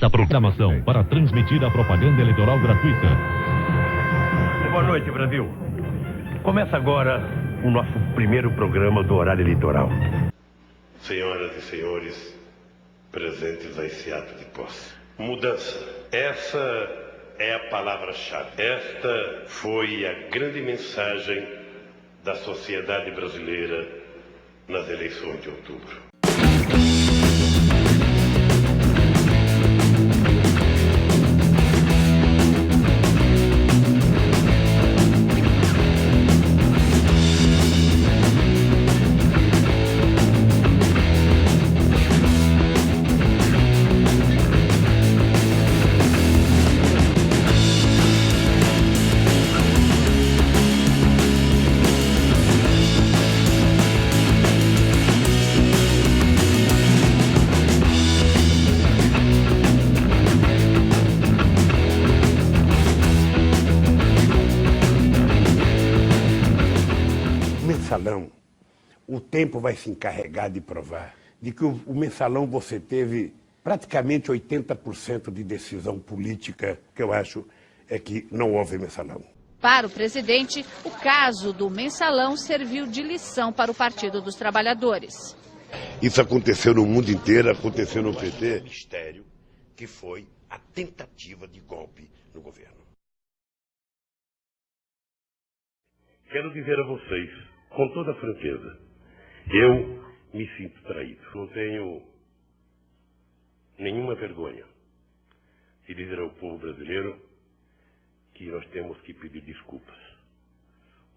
Esta programação para transmitir a propaganda eleitoral gratuita. Boa noite, Brasil. Começa agora o nosso primeiro programa do horário eleitoral. Senhoras e senhores, presentes a esse ato de posse. Mudança. Essa é a palavra-chave. Esta foi a grande mensagem da sociedade brasileira nas eleições de outubro. Mensalão, o tempo vai se encarregar de provar de que o mensalão você teve praticamente 80% de decisão política, que eu acho é que não houve mensalão. Para o presidente, o caso do mensalão serviu de lição para o Partido dos Trabalhadores. Isso aconteceu no mundo inteiro, aconteceu no PT. Mistério que foi a tentativa de golpe no governo. Quero dizer a vocês, com toda franqueza, eu me sinto traído. Não tenho nenhuma vergonha de dizer ao povo brasileiro que nós temos que pedir desculpas.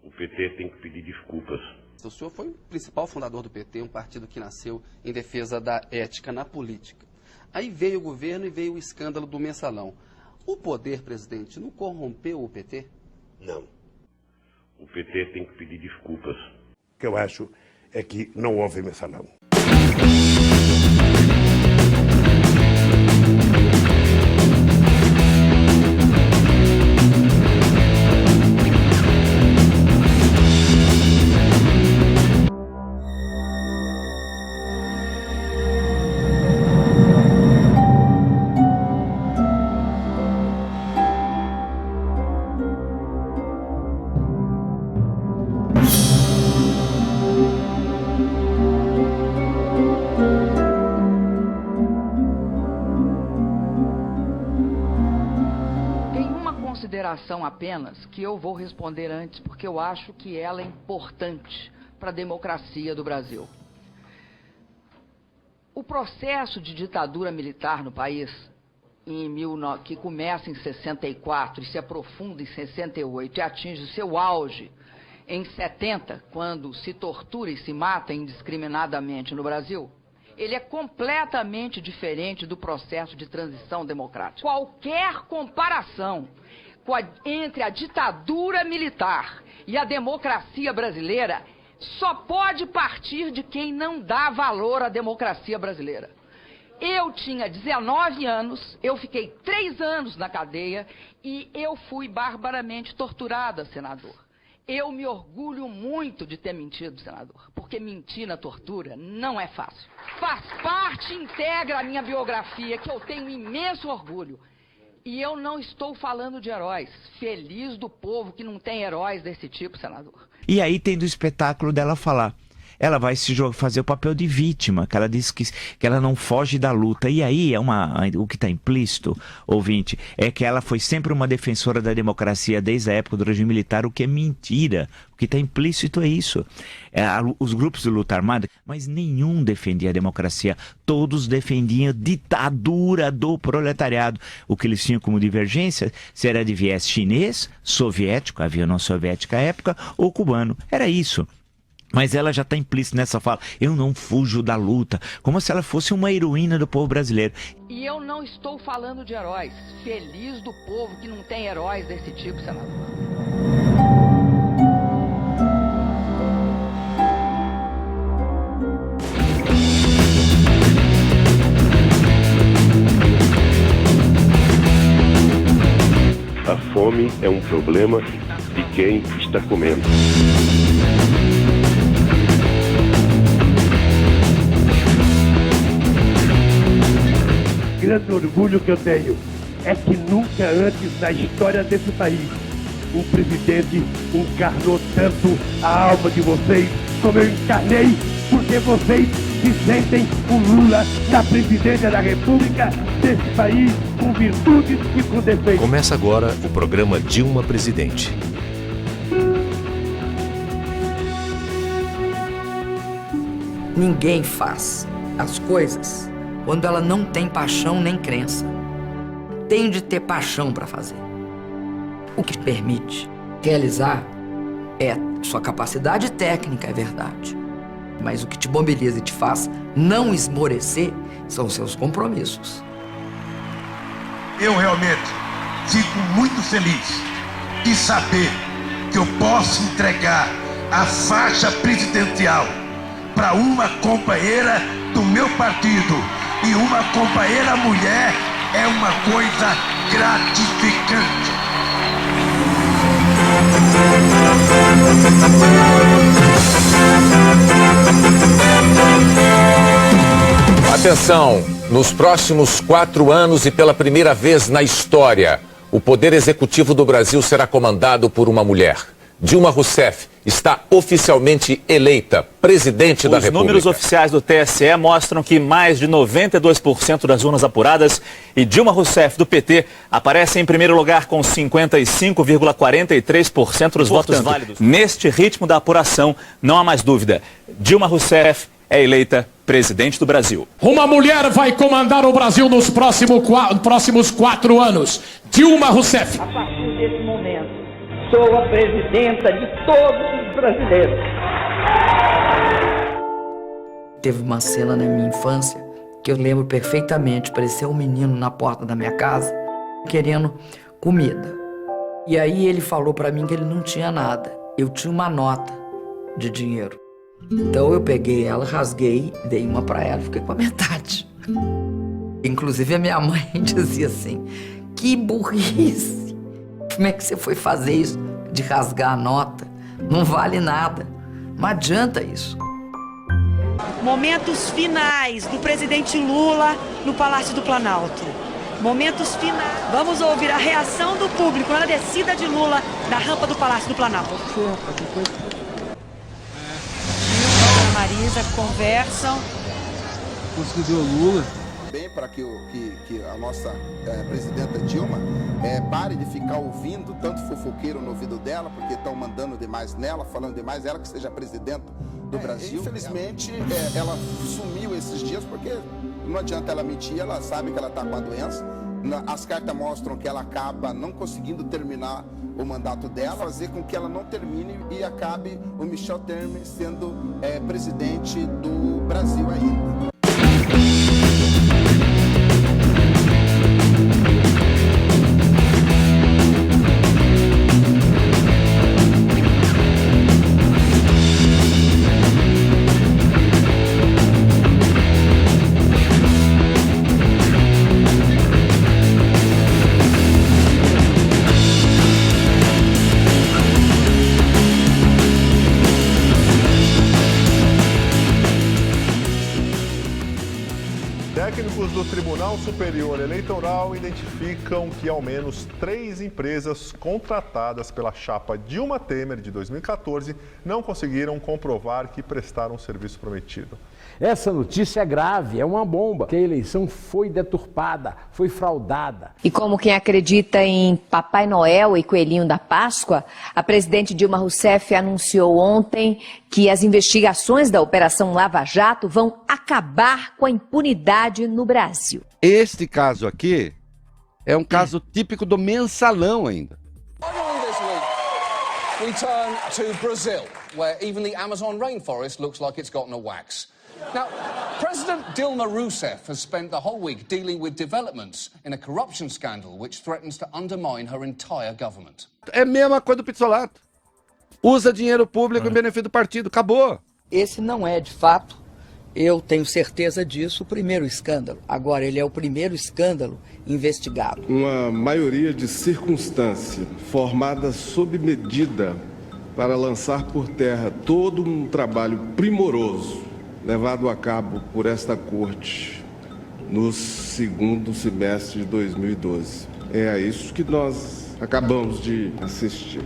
O PT tem que pedir desculpas. O senhor foi o principal fundador do PT, um partido que nasceu em defesa da ética na política. Aí veio o governo e veio o escândalo do mensalão. O poder, presidente, não corrompeu o PT? Não. O PT tem que pedir desculpas. O que eu acho é que não houve mensalão. Apenas que eu vou responder antes, porque eu acho que ela é importante para a democracia do Brasil. O processo de ditadura militar no país, que começa em 64 e se aprofunda em 68 e atinge seu auge em 70, quando se tortura e se mata indiscriminadamente no Brasil, ele é completamente diferente do processo de transição democrática. Qualquer comparação entre a ditadura militar e a democracia brasileira só pode partir de quem não dá valor à democracia brasileira. Eu tinha 19 anos, eu fiquei 3 anos na cadeia e eu fui barbaramente torturada, senador. Eu me orgulho muito de ter mentido, senador, porque mentir na tortura não é fácil. Faz parte, integra a minha biografia, que eu tenho imenso orgulho. E eu não estou falando de heróis. Feliz do povo que não tem heróis desse tipo, senador. E aí tem do espetáculo dela falar. Ela vai fazer o papel de vítima, que ela diz que ela não foge da luta. E aí o que está implícito, ouvinte, é que ela foi sempre uma defensora da democracia desde a época do regime militar, o que é mentira. O que está implícito é isso. Os grupos de luta armada, mas nenhum defendia a democracia. Todos defendiam a ditadura do proletariado. O que eles tinham como divergência, se era de viés chinês, soviético, havia União Soviética à época, ou cubano. Era isso. Mas ela já está implícita nessa fala. Eu não fujo da luta. Como se ela fosse uma heroína do povo brasileiro. E eu não estou falando de heróis. Feliz do povo que não tem heróis desse tipo, senador. A fome é um problema de quem está comendo. grande orgulho que eu tenho é que nunca antes na história desse país um presidente encarnou tanto a alma de vocês como eu encarnei, porque vocês se sentem o Lula da presidência da República desse país com virtudes e com defeitos. Começa agora o programa Dilma Presidente. Ninguém faz as coisas quando ela não tem paixão nem crença. Tem de ter paixão para fazer. O que permite realizar é sua capacidade técnica, é verdade. Mas o que te mobiliza e te faz não esmorecer são os seus compromissos. Eu realmente fico muito feliz de saber que eu posso entregar a faixa presidencial para uma companheira do meu partido. E uma companheira mulher é uma coisa gratificante. Atenção, nos próximos 4 anos e pela primeira vez na história, o Poder Executivo do Brasil será comandado por uma mulher. Dilma Rousseff está oficialmente eleita presidente da República. Os números oficiais do TSE mostram que mais de 92% das urnas apuradas e Dilma Rousseff, do PT, aparece em primeiro lugar com 55,43% dos votos válidos. Neste ritmo da apuração, não há mais dúvida. Dilma Rousseff é eleita presidente do Brasil. Uma mulher vai comandar o Brasil nos próximos 4 anos. Dilma Rousseff. A partir desse momento, sou a presidenta de todos os brasileiros. Teve uma cena na minha infância que eu lembro perfeitamente. Apareceu um menino na porta da minha casa querendo comida. E aí ele falou para mim que ele não tinha nada. Eu tinha uma nota de dinheiro. Então eu peguei ela, rasguei, dei uma para ela e fiquei com a metade. Inclusive a minha mãe dizia assim: que burrice! Como é que você foi fazer isso de rasgar a nota? Não vale nada. Não adianta isso. Momentos finais do presidente Lula no Palácio do Planalto. Momentos finais. Vamos ouvir a reação do público na descida de Lula da rampa do Palácio do Planalto. A Marisa conversam. Conseguiu o Lula. Bem para que a nossa presidenta Dilma pare de ficar ouvindo tanto fofoqueiro no ouvido dela, porque estão mandando demais nela, falando demais, ela que seja presidenta do Brasil. Infelizmente, ela sumiu esses dias, porque não adianta ela mentir, ela sabe que ela está com a doença. As cartas mostram que ela acaba não conseguindo terminar o mandato dela, fazer com que ela não termine e acabe o Michel Temer sendo presidente do Brasil ainda. Técnicos do Tribunal Superior Eleitoral identificam que ao menos 3 empresas contratadas pela chapa Dilma Temer de 2014 não conseguiram comprovar que prestaram o serviço prometido. Essa notícia é grave, é uma bomba, que a eleição foi deturpada, foi fraudada. E como quem acredita em Papai Noel e Coelhinho da Páscoa, a presidente Dilma Rousseff anunciou ontem que as investigações da Operação Lava Jato vão acabar com a impunidade no Brasil. Este caso aqui é um caso típico do mensalão ainda. We turn to Brazil, where even the Amazon rainforest looks like it's gotten a wax. Now, President Dilma Rousseff has spent the whole week dealing with developments in a corruption scandal which threatens to undermine her entire government. É a mesma coisa do Pizzolato. Usa dinheiro público em benefício do partido, acabou. Esse não é, de fato, eu tenho certeza disso, o primeiro escândalo. Agora, ele é o primeiro escândalo investigado. Uma maioria de circunstância formada sob medida para lançar por terra todo um trabalho primoroso levado a cabo por esta corte no segundo semestre de 2012. É a isso que nós acabamos de assistir.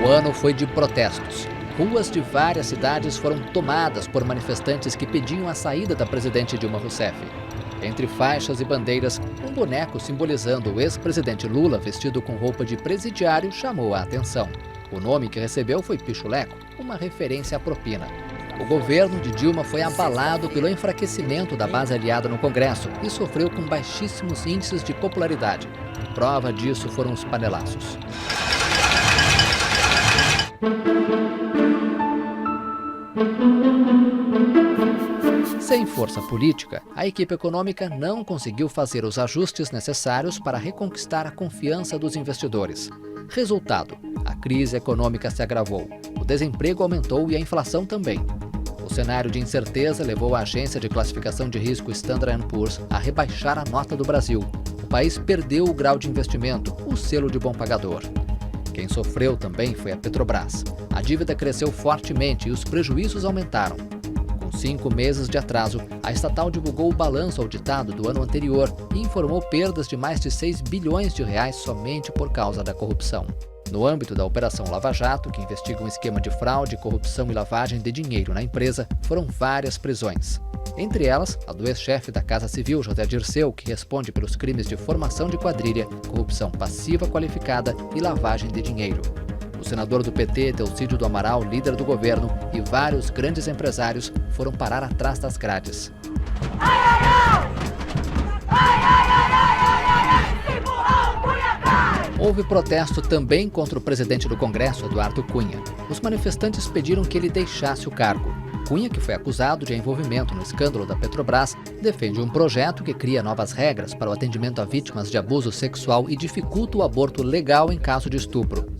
O ano foi de protestos. Ruas de várias cidades foram tomadas por manifestantes que pediam a saída da presidente Dilma Rousseff. Entre faixas e bandeiras, um boneco simbolizando o ex-presidente Lula vestido com roupa de presidiário chamou a atenção. O nome que recebeu foi Pichuleco, uma referência à propina. O governo de Dilma foi abalado pelo enfraquecimento da base aliada no Congresso e sofreu com baixíssimos índices de popularidade. Prova disso foram os panelaços. Sem força política, a equipe econômica não conseguiu fazer os ajustes necessários para reconquistar a confiança dos investidores. Resultado, a crise econômica se agravou, o desemprego aumentou e a inflação também. O cenário de incerteza levou a agência de classificação de risco Standard & Poor's a rebaixar a nota do Brasil. O país perdeu o grau de investimento, o selo de bom pagador. Quem sofreu também foi a Petrobras. A dívida cresceu fortemente e os prejuízos aumentaram. Com 5 meses de atraso, a estatal divulgou o balanço auditado do ano anterior e informou perdas de mais de 6 bilhões de reais somente por causa da corrupção. No âmbito da Operação Lava Jato, que investiga um esquema de fraude, corrupção e lavagem de dinheiro na empresa, foram várias prisões. Entre elas, a do ex-chefe da Casa Civil, José Dirceu, que responde pelos crimes de formação de quadrilha, corrupção passiva qualificada e lavagem de dinheiro. O senador do PT, Delcídio do Amaral, líder do governo, e vários grandes empresários foram parar atrás das grades. Houve protesto também contra o presidente do Congresso, Eduardo Cunha. Os manifestantes pediram que ele deixasse o cargo. Cunha, que foi acusado de envolvimento no escândalo da Petrobras, defende um projeto que cria novas regras para o atendimento a vítimas de abuso sexual e dificulta o aborto legal em caso de estupro.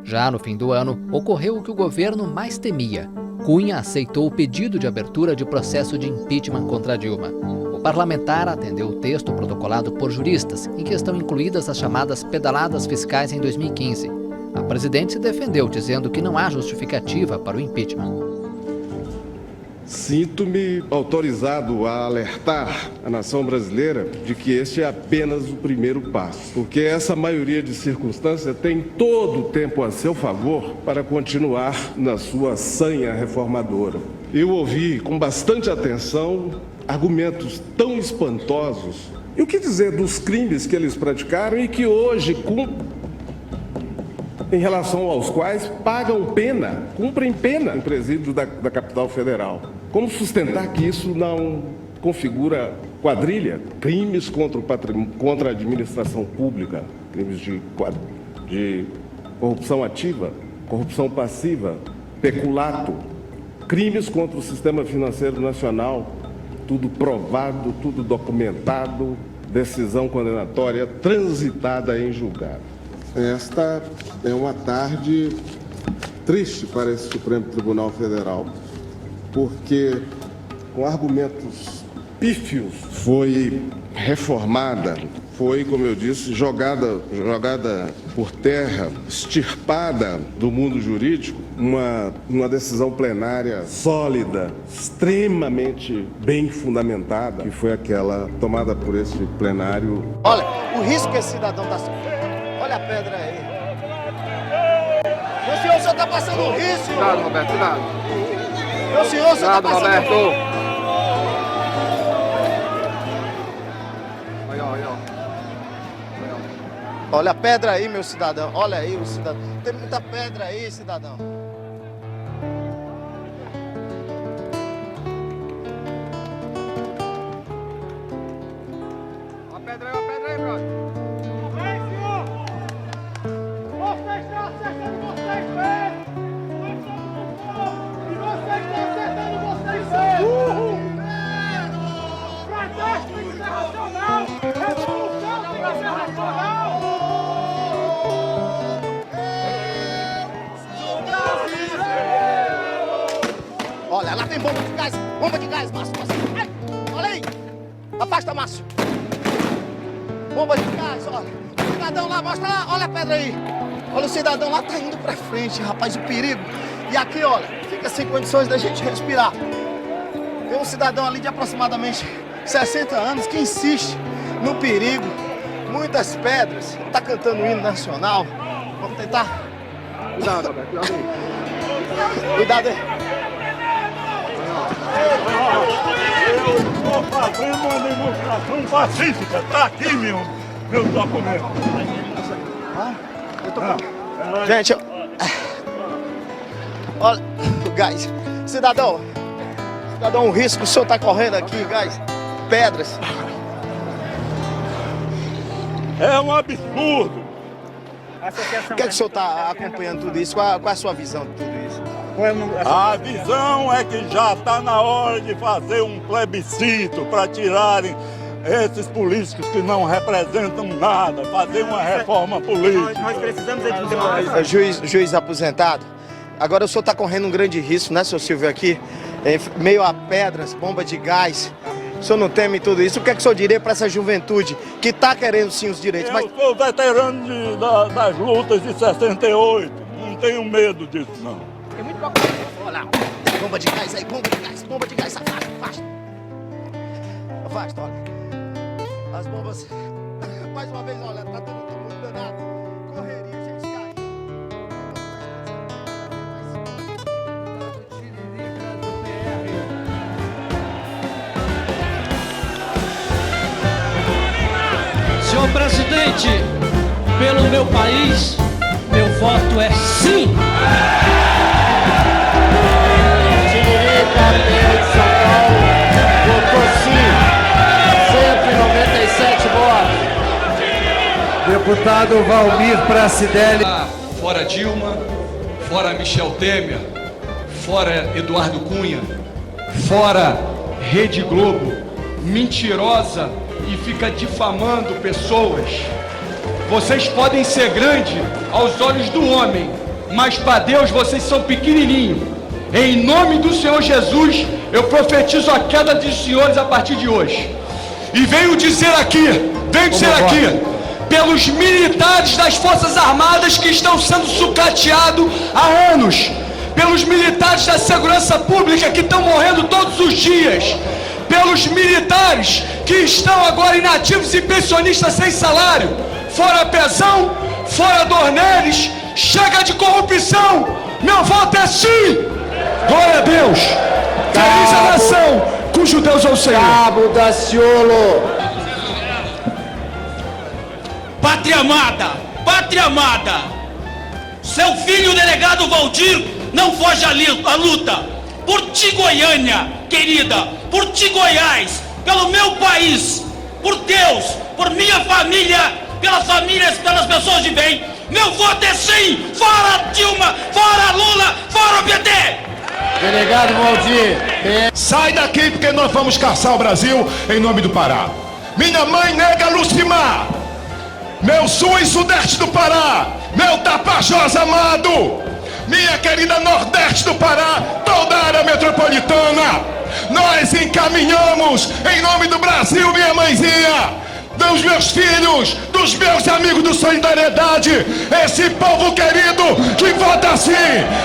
Já no fim do ano, ocorreu o que o governo mais temia. Cunha aceitou o pedido de abertura de processo de impeachment contra Dilma. O parlamentar atendeu o texto protocolado por juristas, em que estão incluídas as chamadas pedaladas fiscais em 2015. A presidente se defendeu, dizendo que não há justificativa para o impeachment. Sinto-me autorizado a alertar a nação brasileira de que este é apenas o primeiro passo, porque essa maioria de circunstâncias tem todo o tempo a seu favor para continuar na sua sanha reformadora. Eu ouvi com bastante atenção argumentos tão espantosos. E o que dizer dos crimes que eles praticaram e que hoje, em relação aos quais pagam pena, cumprem pena em presídio da capital federal? Como sustentar que isso não configura quadrilha? Crimes contra o patrimônio, contra a administração pública, crimes de corrupção ativa, corrupção passiva, peculato, crimes contra o sistema financeiro nacional, tudo provado, tudo documentado, decisão condenatória transitada em julgado. Esta é uma tarde triste para esse Supremo Tribunal Federal, porque com argumentos pífios foi reformada, foi, como eu disse, jogada por terra, extirpada do mundo jurídico, uma decisão plenária sólida, extremamente bem fundamentada, que foi aquela tomada por esse plenário. Olha, o risco que esse cidadão está sofrendo. Olha a pedra aí. Meu senhor, o senhor está passando um risco. Cuidado, Roberto, cuidado. Meu senhor, o senhor está passando Roberto. um risco. Olha a pedra aí, meu cidadão. Olha aí, o cidadão. Tem muita pedra aí, cidadão. Olha a pedra aí, brother. Olha, lá tem bomba de gás, Márcio. Ai, olha aí, afasta, Márcio. Bomba de gás, olha. O cidadão lá, mostra lá, olha a pedra aí. Olha, o cidadão lá tá indo pra frente, rapaz, o perigo. E aqui, olha, fica sem condições da gente respirar. Tem um cidadão ali de aproximadamente 60 anos que insiste no perigo, muitas pedras, tá cantando o hino nacional. Vamos tentar. Cuidado, Roberto, cuidado aí. Cuidado aí. Eu estou fazendo uma demonstração pacífica. Tá aqui, meu documento. Gente, olha, guys, cidadão, um risco o senhor tá correndo aqui, guys. Pedras. É um absurdo. Por que o senhor tá acompanhando tudo isso? Qual é a sua visão de tudo isso? A visão é que já está na hora de fazer um plebiscito para tirarem esses políticos que não representam nada, fazer uma reforma política. Nós precisamos de uma... Juiz aposentado, agora o senhor está correndo um grande risco, né, seu Silvio, aqui, em meio a pedras, bomba de gás. O senhor não teme tudo isso? O que é que o senhor diria para essa juventude que está querendo sim os direitos? Eu sou veterano das lutas de 68, não tenho medo disso, não. É muito bom. Olha lá, bomba de gás aí, bomba de gás, afasta. Afasta, olha. As bombas, mais uma vez, olha, tá todo mundo danado. Correria, gente, cai. Senhor presidente, pelo meu país, meu voto é sim. Tiririca, PM de São Paulo, votou sim. 197 votos. Deputado Valmir Pracidelli. Fora Dilma, fora Michel Temer, fora Eduardo Cunha, fora Rede Globo, mentirosa e fica difamando pessoas. Vocês podem ser grandes aos olhos do homem, mas para Deus vocês são pequenininhos. Em nome do Senhor Jesus, eu profetizo a queda dos senhores a partir de hoje. E venho dizer aqui, pelos militares das Forças Armadas que estão sendo sucateados há anos, pelos militares da segurança pública que estão morrendo todos os dias, pelos militares que estão agora inativos e pensionistas sem salário, fora Pezão, fora Dornelles, chega de corrupção, meu voto é sim! Glória a Deus! Feliz a nação, cujo Deus é o Senhor! Cabo Daciolo! Pátria amada, seu filho, o delegado Valdir, não foge à luta. Por ti, Goiânia, querida, por ti, Goiás, pelo meu país, por Deus, por minha família, pelas famílias, pelas pessoas de bem, meu voto é sim! Fora Dilma, fora Lula, fora o PT! Delegado Valdir. Sai daqui porque nós vamos caçar o Brasil em nome do Pará. Minha mãe nega Lucimar. Meu sul e sudeste do Pará. Meu Tapajós amado. Minha querida nordeste do Pará. Toda a área metropolitana. Nós encaminhamos em nome do Brasil, minha mãezinha. Dos meus filhos, dos meus amigos do Solidariedade, esse povo querido que vota sim,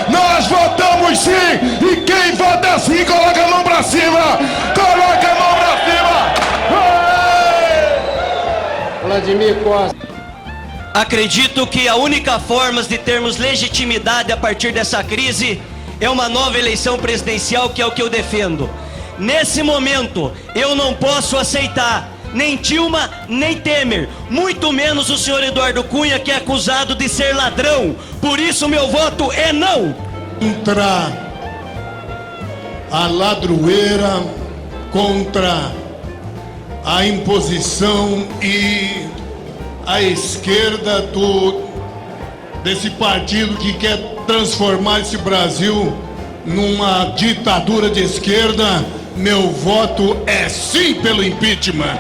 nós votamos sim, e quem vota sim, coloca a mão pra cima, coloca a mão pra cima. Vladimir Costa. Acredito que a única forma de termos legitimidade a partir dessa crise é uma nova eleição presidencial, que é o que eu defendo. Nesse momento, eu não posso aceitar nem Dilma, nem Temer, muito menos o senhor Eduardo Cunha, que é acusado de ser ladrão. Por isso meu voto é não. Contra a ladroeira, contra a imposição e a esquerda desse partido que quer transformar esse Brasil numa ditadura de esquerda. Meu voto é sim pelo impeachment,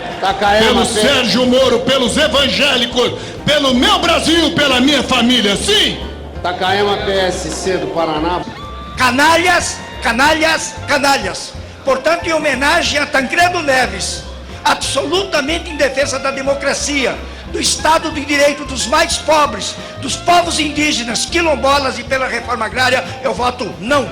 pelo Sérgio Moro, pelos evangélicos, pelo meu Brasil, pela minha família, sim! Takayama PSC do Paraná. Canalhas, canalhas, canalhas. Portanto, em homenagem a Tancredo Neves, absolutamente em defesa da democracia, do Estado de Direito dos mais pobres, dos povos indígenas, quilombolas e pela reforma agrária, eu voto não.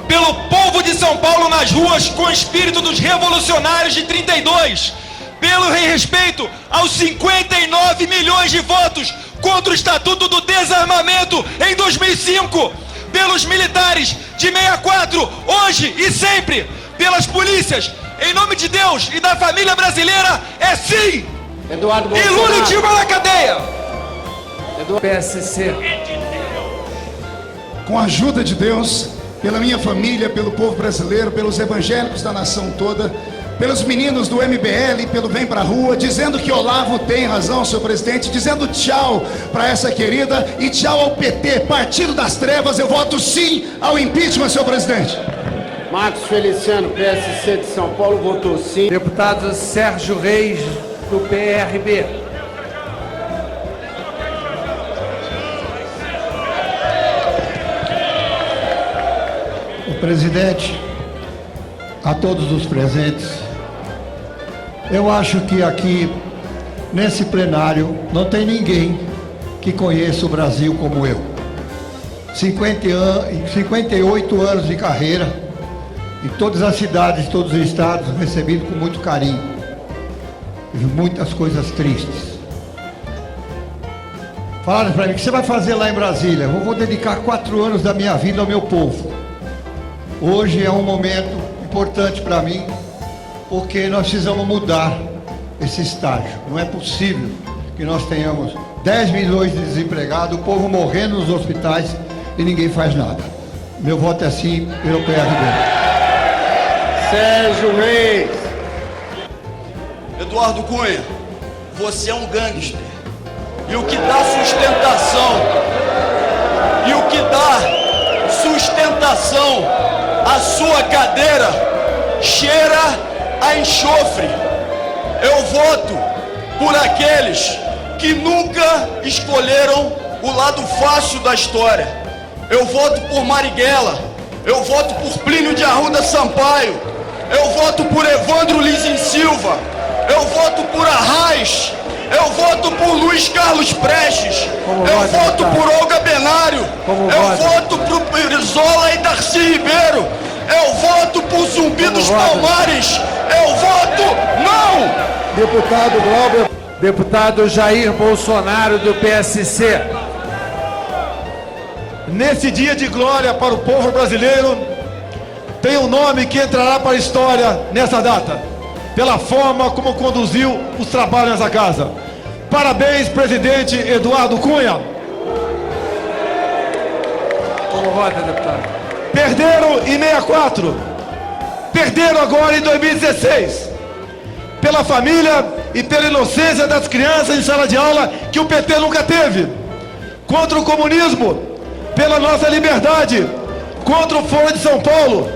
Pelo povo de São Paulo nas ruas com o espírito dos revolucionários de 32. Pelo respeito aos 59 milhões de votos contra o Estatuto do Desarmamento em 2005. Pelos militares de 64, hoje e sempre. Pelas polícias, em nome de Deus e da família brasileira, é sim! Eduardo e Lula e Dilma na cadeia! PSC. Com a ajuda de Deus, pela minha família, pelo povo brasileiro, pelos evangélicos da nação toda, pelos meninos do MBL, pelo Vem Pra Rua, dizendo que Olavo tem razão, senhor presidente, dizendo tchau para essa querida e tchau ao PT, Partido das Trevas, eu voto sim ao impeachment, senhor presidente. Marcos Feliciano, PSC de São Paulo, votou sim. Deputado Sérgio Reis, do PRB. Presidente, a todos os presentes, eu acho que aqui, nesse plenário, não tem ninguém que conheça o Brasil como eu. 58 anos de carreira, em todas as cidades, todos os estados, recebido com muito carinho. Tive muitas coisas tristes. Falaram para mim, o que você vai fazer lá em Brasília? Eu vou dedicar 4 anos da minha vida ao meu povo. Hoje é um momento importante para mim, porque nós precisamos mudar esse estágio. Não é possível que nós tenhamos 10 milhões de desempregados, o povo morrendo nos hospitais e ninguém faz nada. Meu voto é sim pelo PRB. Sérgio Reis. Eduardo Cunha, você é um gangster. E o que dá sustentação à sua cadeira cheira a enxofre. Eu voto por aqueles que nunca escolheram o lado fácil da história. Eu voto por Marighella, eu voto por Plínio de Arruda Sampaio, eu voto por Evandro Lins e Silva, eu voto por Arraes, eu voto por Luiz Carlos Prestes, eu voto por Olga Benário, eu voto por Brizola e Darcy Ribeiro, eu voto por Zumbi dos Palmares, eu voto não! Deputado Glauber. Deputado Jair Bolsonaro, do PSC. Nesse dia de glória para o povo brasileiro, tem um nome que entrará para a história nessa data, pela forma como conduziu os trabalhos nessa casa. Parabéns, presidente Eduardo Cunha. Como vota, deputado? Perderam em 64, perderam agora em 2016, pela família e pela inocência das crianças em sala de aula que o PT nunca teve, contra o comunismo, pela nossa liberdade, contra o Foro de São Paulo,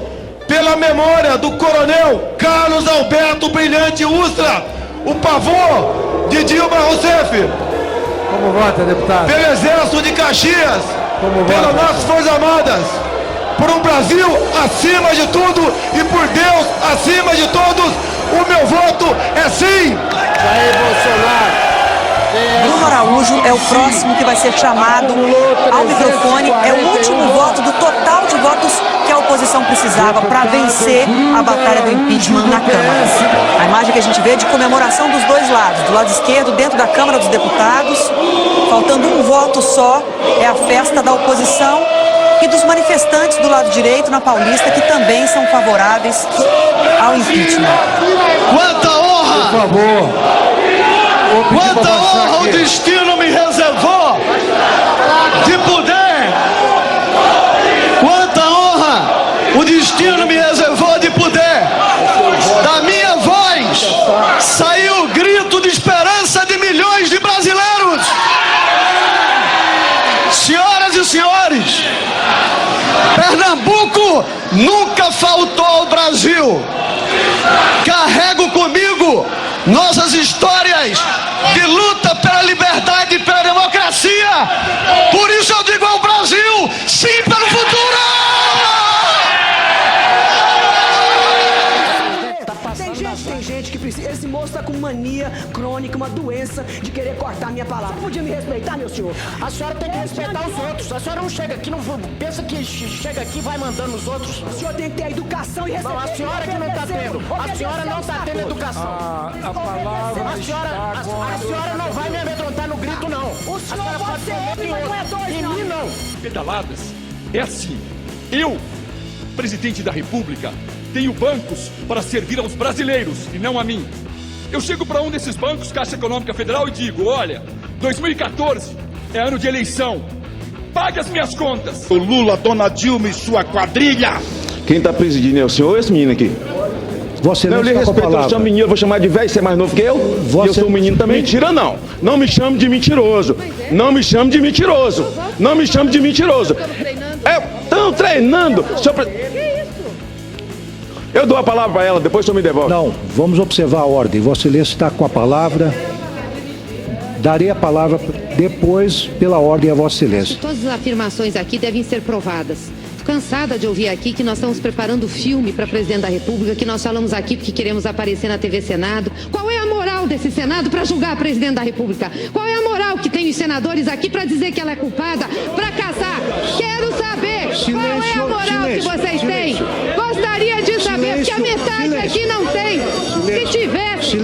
pela memória do coronel Carlos Alberto Brilhante Ustra, o pavô de Dilma Rousseff. Como vota, deputado? Pelo Exército de Caxias, pelas nossas Forças Armadas, por um Brasil acima de tudo e por Deus acima de todos, o meu voto é sim! Jair Bolsonaro. Bruno Araújo é o próximo que vai ser chamado ao microfone. É o último voto do total de votos que a oposição precisava para vencer a batalha do impeachment na Câmara. A imagem que a gente vê é de comemoração dos dois lados. Do lado esquerdo, dentro da Câmara dos Deputados, faltando um voto só, é a festa da oposição e dos manifestantes do lado direito, na Paulista, que também são favoráveis ao impeachment. Quanta honra! Por favor. Quanta honra o destino me reservou de poder! Quanta honra o destino me reservou de poder! Da minha voz saiu o grito de esperança de milhões de brasileiros! Senhoras e senhores, Pernambuco nunca faltou ao Brasil. Carrego comigo nossas histórias de luta pela liberdade e pela democracia. Por isso eu digo ao Brasil, sim pelo futuro! Tem gente que precisa. Esse moço tá com com mania crônica, uma doença de querer cortar minha palavra. Podia me respeitar, meu senhor? A senhora tem que respeitar os outros. A senhora não chega aqui, não pensa que chega aqui e vai mandando os outros. O senhor tem que ter educação e respeito. Não, a senhora que não está tendo. A senhora não está tendo educação. A palavra a senhora não vai me amedrontar no grito, não. O senhor pode ser ele, mas não é dois, em mim, não. Pedaladas é assim. Eu, presidente da República, tenho bancos para servir aos brasileiros e não a mim. Eu chego para um desses bancos, Caixa Econômica Federal, e digo: olha, 2014 é ano de eleição. Pague as minhas contas. O Lula, Dona Dilma e sua quadrilha. Quem está presidindo é o senhor ou esse menino aqui? Você não, eu lhe respeito, eu chamo menino, eu vou chamar de velho, você é mais novo que eu? E eu sou um menino também. Mentira não. Não me chame de mentiroso. Não me chame de mentiroso. Não me chame de mentiroso. Estão treinando. Eu dou a palavra para ela, depois o senhor me devolve. Não, vamos observar a ordem. Vossa Excelência está com a palavra. Darei a palavra depois, pela ordem, a Vossa Excelência. Todas as afirmações aqui devem ser provadas. Cansada de ouvir aqui que nós estamos preparando filme para presidente da República, que nós falamos aqui porque queremos aparecer na TV Senado. Qual é a moral desse Senado para julgar a presidente da República? Qual é a moral que tem os senadores aqui para dizer que ela é culpada, para caçar? Quero saber qual é a moral que vocês têm. Gostaria de saber, porque a metade aqui não tem. Se tivesse,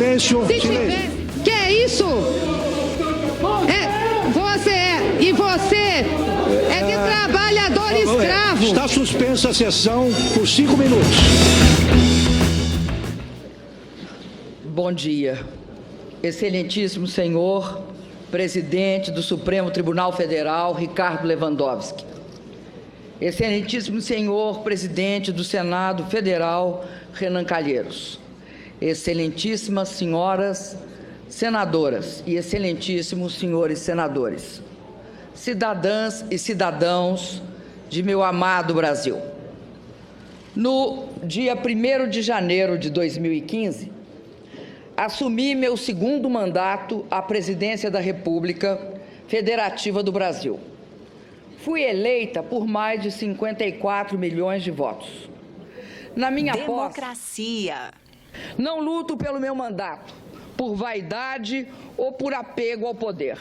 que é isso? Você é de trabalhador escravo. Está suspensa a sessão por 5 minutos. Bom dia. Excelentíssimo senhor presidente do Supremo Tribunal Federal, Ricardo Lewandowski. Excelentíssimo senhor presidente do Senado Federal, Renan Calheiros. Excelentíssimas senhoras senadoras e excelentíssimos senhores senadores. Cidadãs e cidadãos de meu amado Brasil. No dia 1º de janeiro de 2015, assumi meu segundo mandato à presidência da República Federativa do Brasil. Fui eleita por mais de 54 milhões de votos. Na minha democracia. Não luto pelo meu mandato, por vaidade ou por apego ao poder,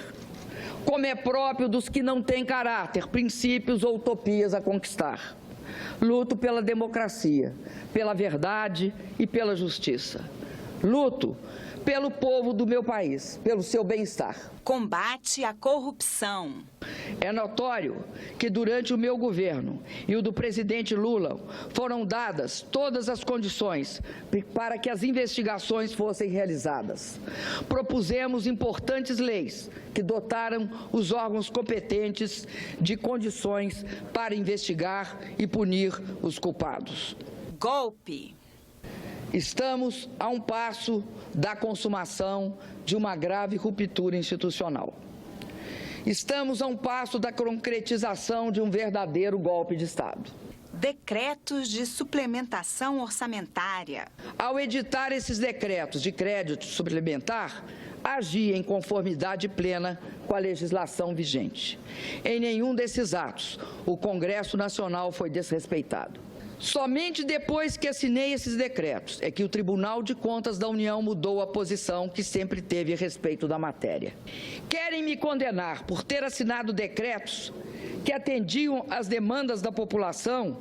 como é próprio dos que não têm caráter, princípios ou utopias a conquistar. Luto pela democracia, pela verdade e pela justiça. Luto pelo povo do meu país, pelo seu bem-estar. Combate à corrupção. É notório que durante o meu governo e o do presidente Lula foram dadas todas as condições para que as investigações fossem realizadas. Propusemos importantes leis que dotaram os órgãos competentes de condições para investigar e punir os culpados. Golpe. Estamos a um passo da consumação de uma grave ruptura institucional. Estamos a um passo da concretização de um verdadeiro golpe de Estado. Decretos de suplementação orçamentária. Ao editar esses decretos de crédito suplementar, agi em conformidade plena com a legislação vigente. Em nenhum desses atos, o Congresso Nacional foi desrespeitado. Somente depois que assinei esses decretos é que o Tribunal de Contas da União mudou a posição que sempre teve a respeito da matéria. Querem me condenar por ter assinado decretos que atendiam às demandas da população,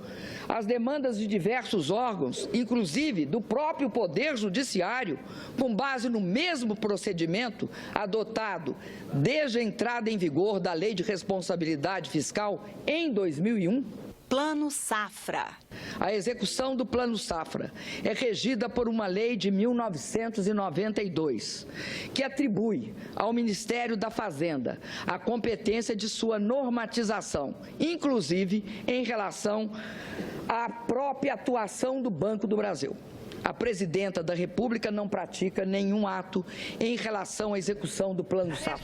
às demandas de diversos órgãos, inclusive do próprio Poder Judiciário, com base no mesmo procedimento adotado desde a entrada em vigor da Lei de Responsabilidade Fiscal em 2001? Plano Safra. A execução do Plano Safra é regida por uma lei de 1992, que atribui ao Ministério da Fazenda a competência de sua normatização, inclusive em relação à própria atuação do Banco do Brasil. A presidenta da República não pratica nenhum ato em relação à execução do Plano Safra.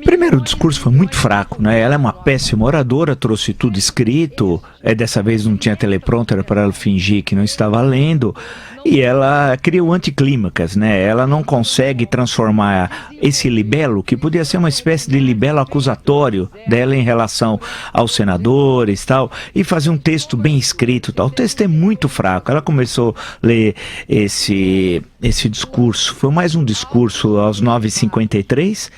Primeiro, o discurso foi muito fraco, né? Ela é uma péssima oradora, trouxe tudo escrito, dessa vez não tinha teleprompter para ela fingir que não estava lendo, e ela cria o anticlímax, né? Ela não consegue transformar esse libelo, que podia ser uma espécie de libelo acusatório dela em relação aos senadores e tal, e fazer um texto bem bem escrito, tal. O texto é muito fraco. Ela começou a ler esse discurso, foi mais um discurso aos 9h53.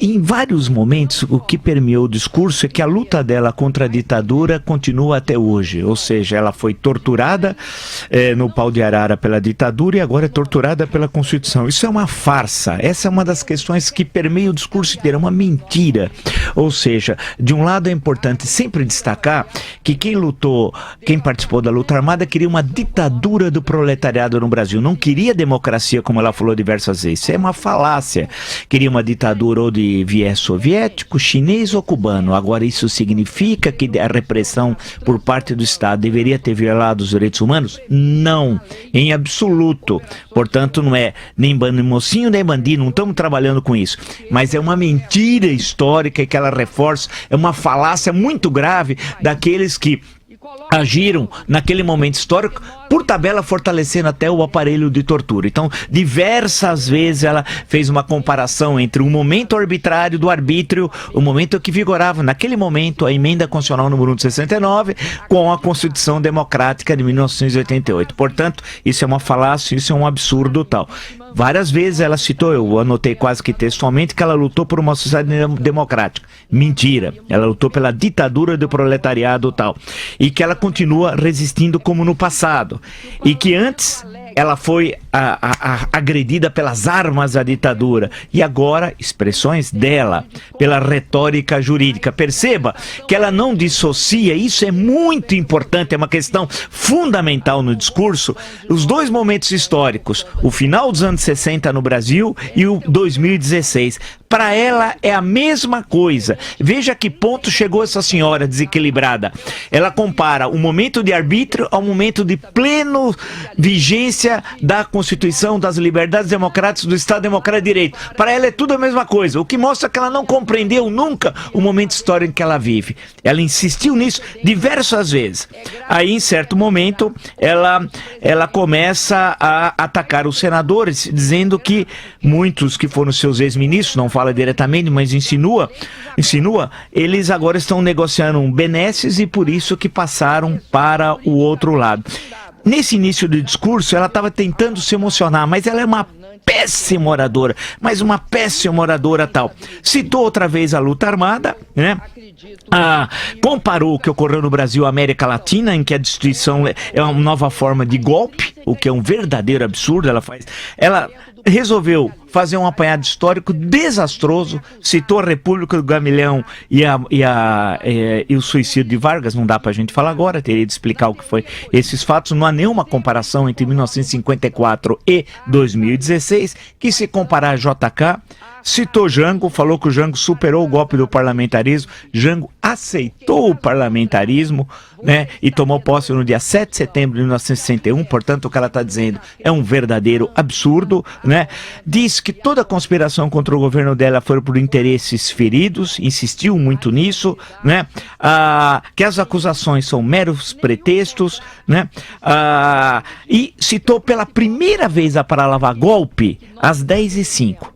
Em vários momentos, o que permeou o discurso é que a luta dela contra a ditadura continua até hoje. Ou seja, ela foi torturada no pau de arara pela ditadura e agora é torturada pela Constituição. Isso é uma farsa. Essa é uma das questões que permeia o discurso inteiro, é uma mentira. Ou seja, de um lado é importante sempre destacar que quem participou da luta armada queria uma ditadura do proletariado no Brasil. Não queria democracia, como ela falou diversas vezes. Isso é uma falácia. Queria uma ditadura ou de viés soviético, chinês ou cubano. Agora, isso significa que a repressão por parte do Estado deveria ter violado os direitos humanos? Não, em absoluto. Portanto, não é nem mocinho nem bandido, não estamos trabalhando com isso. Mas é uma mentira histórica que ela reforça, é uma falácia muito grave daqueles que agiram naquele momento histórico, por tabela fortalecendo até o aparelho de tortura. Então, diversas vezes ela fez uma comparação entre o momento arbitrário do arbítrio, o momento que vigorava naquele momento a emenda constitucional número 1 de 69 com a Constituição Democrática de 1988. Portanto, isso é uma falácia, isso é um absurdo tal. Várias vezes ela citou, eu anotei quase que textualmente, que ela lutou por uma sociedade democrática. Mentira. Ela lutou pela ditadura do proletariado tal. E que ela continua resistindo como no passado. E que antes ela foi agredida pelas armas da ditadura. E agora, expressões dela, pela retórica jurídica. Perceba que ela não dissocia, isso é muito importante, é uma questão fundamental no discurso, os dois momentos históricos, o final dos anos 60 no Brasil e o 2016. Para ela é a mesma coisa. Veja a que ponto chegou essa senhora desequilibrada. Ela compara o momento de arbítrio ao momento de pleno vigência da Constituição, das liberdades democráticas, do Estado Democrático de Direito. Para ela é tudo a mesma coisa, o que mostra que ela não compreendeu nunca o momento histórico em que ela vive. Ela insistiu nisso diversas vezes. Aí, em certo momento, ela começa a atacar os senadores, dizendo que muitos que foram seus ex-ministros, não fala diretamente, mas insinua, eles agora estão negociando benesses e por isso que passaram para o outro lado. Nesse início do discurso, ela estava tentando se emocionar, mas ela é uma péssima oradora, mas uma péssima oradora tal. Citou outra vez a luta armada, né? Comparou o que ocorreu no Brasil à América Latina, em que a destituição é uma nova forma de golpe, o que é um verdadeiro absurdo. Ela resolveu fazer um apanhado histórico desastroso, citou a República do Gamilhão e o suicídio de Vargas. Não dá pra gente falar agora, teria de explicar o que foi esses fatos. Não há nenhuma comparação entre 1954 e 2016, que se comparar a JK. Citou Jango, falou que o Jango superou o golpe do parlamentarismo. Jango aceitou o parlamentarismo, né, e tomou posse no dia 7 de setembro de 1961. Portanto, o que ela está dizendo é um verdadeiro absurdo, né? Diz que toda a conspiração contra o governo dela foi por interesses feridos, insistiu muito nisso, né? Que as acusações são meros pretextos, né? E citou pela primeira vez a palavra golpe às 10h05.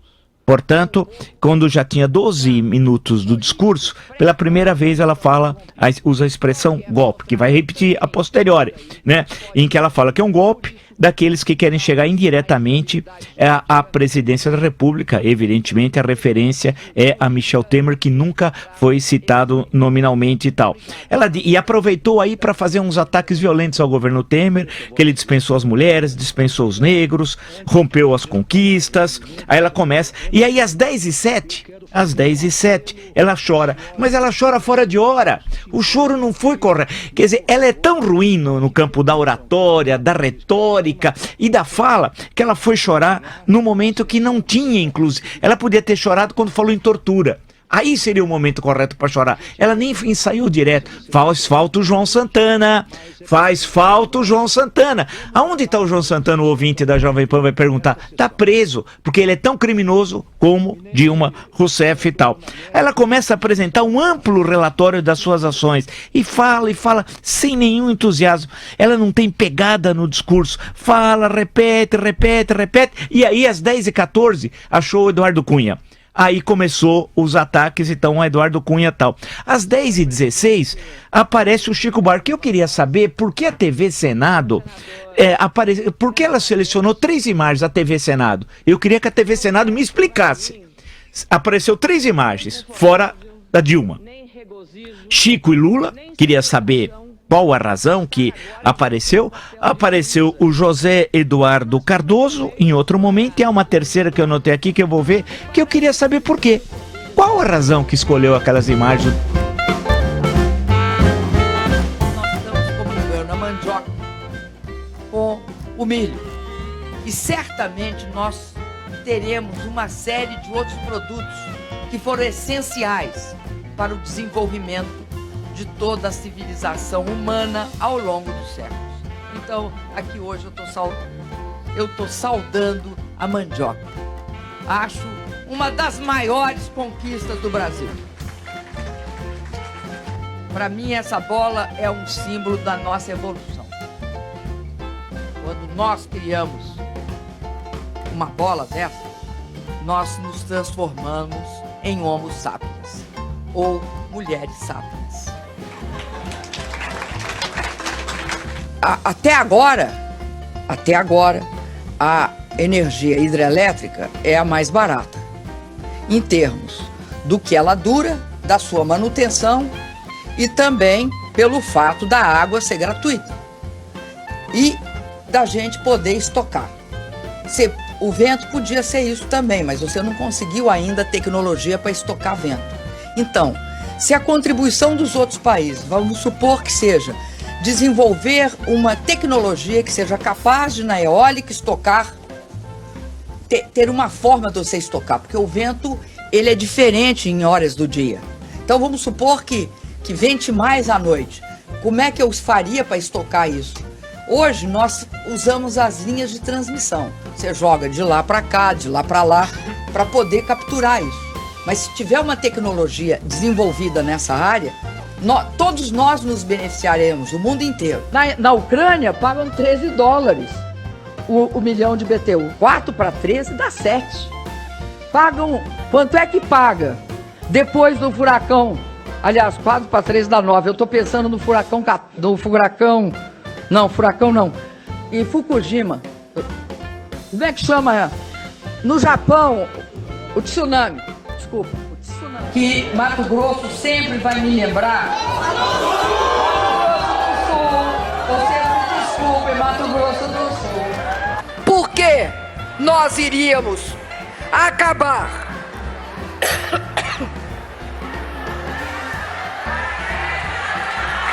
Portanto, quando já tinha 12 minutos do discurso, pela primeira vez ela usa a expressão golpe, que vai repetir a posteriori, né? Em que ela fala que é um golpe daqueles que querem chegar indiretamente à presidência da República. Evidentemente, a referência é a Michel Temer, que nunca foi citado nominalmente e tal. E aproveitou aí para fazer uns ataques violentos ao governo Temer, que ele dispensou as mulheres, dispensou os negros, rompeu as conquistas. Aí ela começa, e aí às 10h07, ela chora, mas ela chora fora de hora. O choro não foi correto. Quer dizer, ela é tão ruim no campo da oratória, da retórica e da fala, que ela foi chorar no momento que não tinha, inclusive. Ela podia ter chorado quando falou em tortura. Aí seria o momento correto para chorar. Ela nem ensaiou direto. Faz falta o João Santana. Aonde está o João Santana? O ouvinte da Jovem Pan vai perguntar. Está preso, porque ele é tão criminoso como Dilma Rousseff e tal. Ela começa a apresentar um amplo relatório das suas ações. E fala sem nenhum entusiasmo. Ela não tem pegada no discurso. Fala, repete. E aí às 10h14 achou o Eduardo Cunha. Aí começou os ataques, então, o Eduardo Cunha e tal. Às 10h16, aparece o Chico Buarque. Eu queria saber por que a TV Senado, por que ela selecionou 3 imagens da TV Senado. Eu queria que a TV Senado me explicasse. Apareceu 3 imagens, fora da Dilma. Chico e Lula, queria saber qual a razão que apareceu. Apareceu o José Eduardo Cardoso em outro momento, e há uma terceira que eu notei aqui que eu vou ver, que eu queria saber por quê. Qual a razão que escolheu aquelas imagens? Nós estamos comunicando a mandioca com o milho. E certamente nós teremos uma série de outros produtos que foram essenciais para o desenvolvimento de toda a civilização humana ao longo dos séculos. Então, aqui hoje eu estou saudando a mandioca. Acho uma das maiores conquistas do Brasil. Para mim, essa bola é um símbolo da nossa evolução. Quando nós criamos uma bola dessa, nós nos transformamos em Homo sapiens, ou mulheres sapiens. Até agora, a energia hidrelétrica é a mais barata, em termos do que ela dura, da sua manutenção e também pelo fato da água ser gratuita e da gente poder estocar. O vento podia ser isso também, mas você não conseguiu ainda tecnologia para estocar vento. Então, se a contribuição dos outros países, vamos supor que seja desenvolver uma tecnologia que seja capaz de, na eólica, estocar, ter uma forma de você estocar, porque o vento ele é diferente em horas do dia. Então vamos supor que vente mais à noite. Como é que eu faria para estocar isso? Hoje nós usamos as linhas de transmissão. Você joga de lá para cá, de lá para lá, para poder capturar isso. Mas se tiver uma tecnologia desenvolvida nessa área, todos nós nos beneficiaremos, o mundo inteiro. Na Ucrânia pagam $13 o milhão de BTU. 4 para 13 dá 7. Pagam, quanto é que paga depois do furacão? Aliás, 4 para 13 dá 9. Eu estou pensando no furacão, furacão não. Em Fukushima. Como é que chama? No Japão, o tsunami. Desculpa. Que Mato Grosso sempre vai me lembrar. Vocês me desculpem, Mato Grosso do Sul. Por que nós iríamos acabar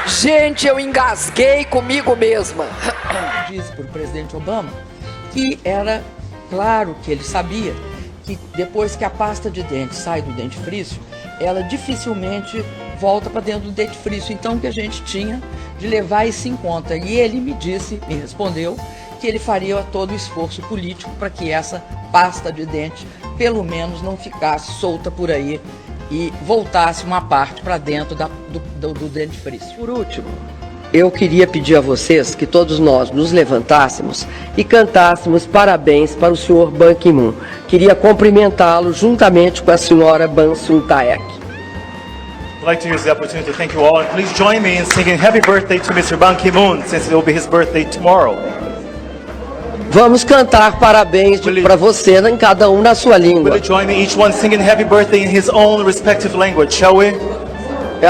Gente, eu engasguei comigo mesma. Disse para o presidente Obama que era claro que ele sabia que depois que a pasta de dente sai do dentifrício, ela dificilmente volta para dentro do dentifrício. Então, o que a gente tinha de levar isso em conta. E ele me respondeu que ele faria todo o esforço político para que essa pasta de dente, pelo menos, não ficasse solta por aí e voltasse uma parte para dentro do dentifrício. Por último, eu queria pedir a vocês que todos nós nos levantássemos e cantássemos parabéns para o senhor Ban Ki-moon. Queria cumprimentá-lo juntamente com a senhora Ban Sun-taek. I'd like to use the opportunity to thank you all, and please join me in singing happy birthday to Mr. Ban Ki-moon, since it will be his birthday tomorrow. Vamos cantar parabéns para você, em cada um na sua língua. Will you join me, each one singing happy birthday in his own respective language, shall we?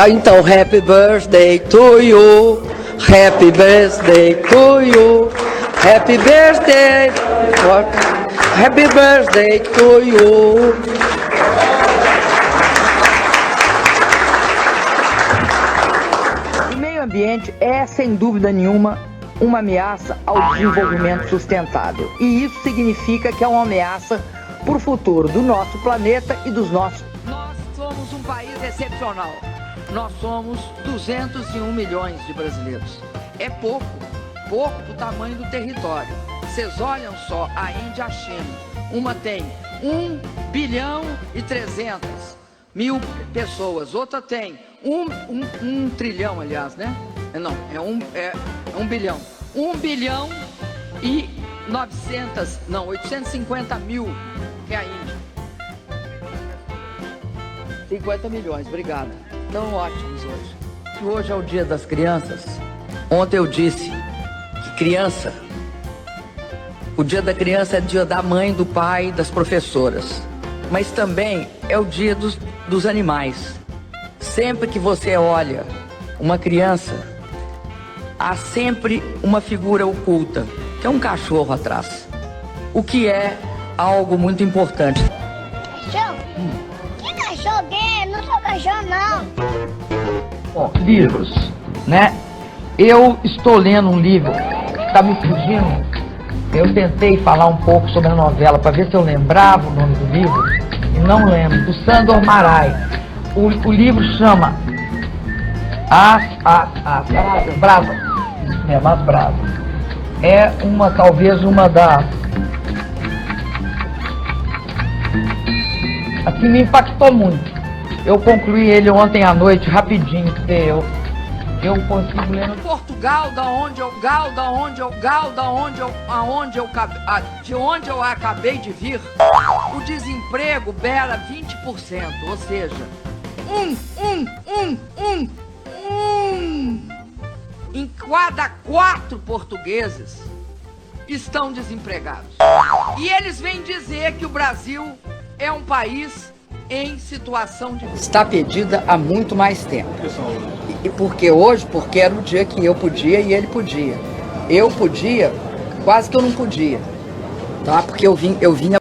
Então, happy birthday to you, happy birthday to you, happy birthday, happy birthday to you. O meio ambiente é, sem dúvida nenhuma, uma ameaça ao desenvolvimento sustentável. E isso significa que é uma ameaça para o futuro do nosso planeta e dos nossos. Nós somos um país excepcional. Nós somos 201 milhões de brasileiros. É pouco do tamanho do território. Vocês olham só a Índia e a China. Uma tem 1 bilhão e 300 mil pessoas. Outra tem 1 trilhão, aliás, né? Não, é 1 bilhão. 1 bilhão e 850 mil, que é a Índia. 50 milhões, obrigada. Estão ótimos hoje. E hoje é o Dia das Crianças. Ontem eu disse que criança, o Dia da Criança é dia da mãe, do pai, das professoras. Mas também é o dia dos animais. Sempre que você olha uma criança, há sempre uma figura oculta, que é um cachorro atrás. O que é algo muito importante. Cachorro? Que cachorro que é? Não sou cachorro, não. Bom, livros, né? Eu estou lendo um livro que está me fugindo. Eu tentei falar um pouco sobre a novela para ver se eu lembrava o nome do livro e não lembro. Do Sandor Marai. O livro chama As Bravas. As Bravas. É talvez uma das... Assim, me impactou muito. Eu concluí ele ontem à noite, rapidinho, porque eu consigo ler. Portugal, de onde eu acabei de vir, o desemprego beira 20%, ou seja, em cada 4 portugueses estão desempregados. E eles vêm dizer que o Brasil é um país em situação de... Está pedida há muito mais tempo. E por que hoje? Porque era o dia que eu podia e ele podia. Eu podia, quase que eu não podia. Tá? Porque eu vinha